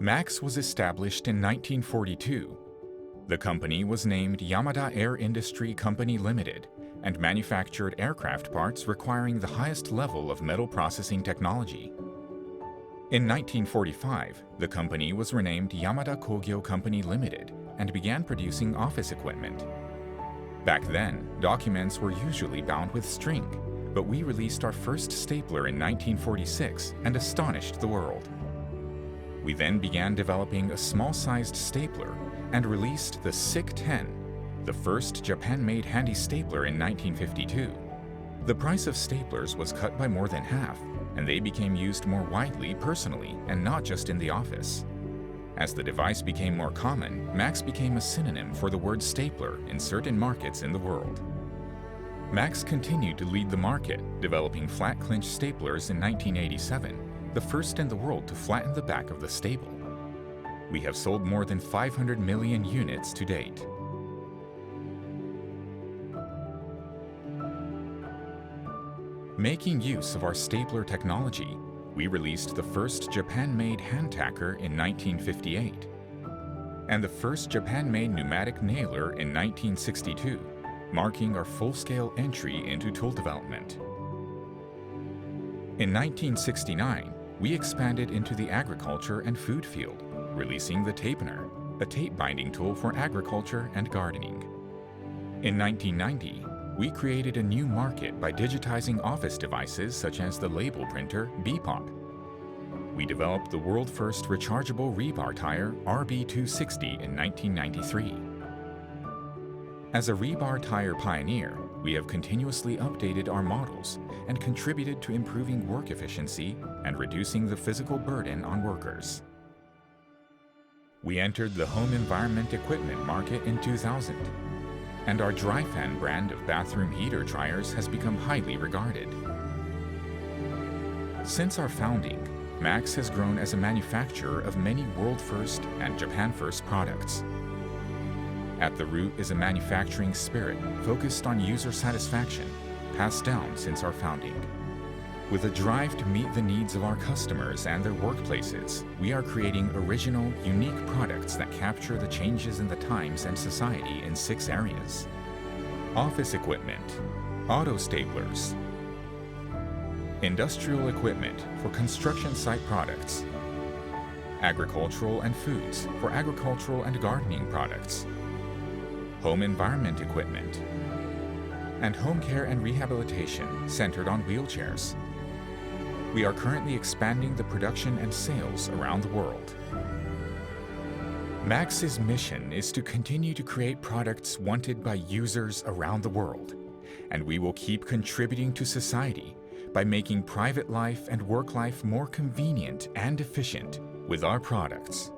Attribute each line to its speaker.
Speaker 1: Max was established in 1942. The company was named Yamada Air Industry Co Ltd. And manufactured aircraft parts requiring the highest level of metal processing technology. In 1945, the company was renamed Yamada Kogyo Co Ltd. And began producing office equipment. Back then, documents were usually bound with string, but we released our first stapler in 1946 and astonished the world. We then began developing a small-sized stapler and released the SIC-10, the first Japan-made handy stapler in 1952. The price of staplers was cut by more than half, and they became used more widely personally and not just in the office. As the device became more common, Max became a synonym for the word stapler in certain markets in the world. Max continued to lead the market, developing flat clinch staplers in 1987, the first in the world to flatten the back of the staple. We have sold more than 500 million units to date. Making use of our stapler technology, we released the first Japan-made hand tacker in 1958 and the first Japan-made pneumatic nailer in 1962, marking our full-scale entry into tool development. In 1969, we expanded into the agriculture and food field, releasing the tapener, a tape binding tool for agriculture and gardening. In 1990, we created a new market by digitizing office devices such as the label printer BPOP. We developed the world-first rechargeable rebar tire RB260 in 1993. As a rebar tire pioneer, we have continuously updated our models and contributed to improving work efficiency and reducing the physical burden on workers. We entered the home environment equipment market in 2000. And our DRYFAN brand of bathroom heater dryers has become highly regarded. Since our founding, Max has grown as a manufacturer of many world-first and Japan-first products. At the root is a manufacturing spirit focused on user satisfaction, passed down since our founding. With a drive to meet the needs of our customers and their workplaces, we are creating original, unique products that capture the changes in the times and society in 6 areas. Office equipment, auto staplers, industrial equipment for construction site products, agricultural and foods for agricultural and gardening products, home environment equipment, and home care and rehabilitation centered on wheelchairs. We are currently expanding the production and sales around the world. Max's mission is to continue to create products wanted by users around the world, and we will keep contributing to society by making private life and work life more convenient and efficient with our products.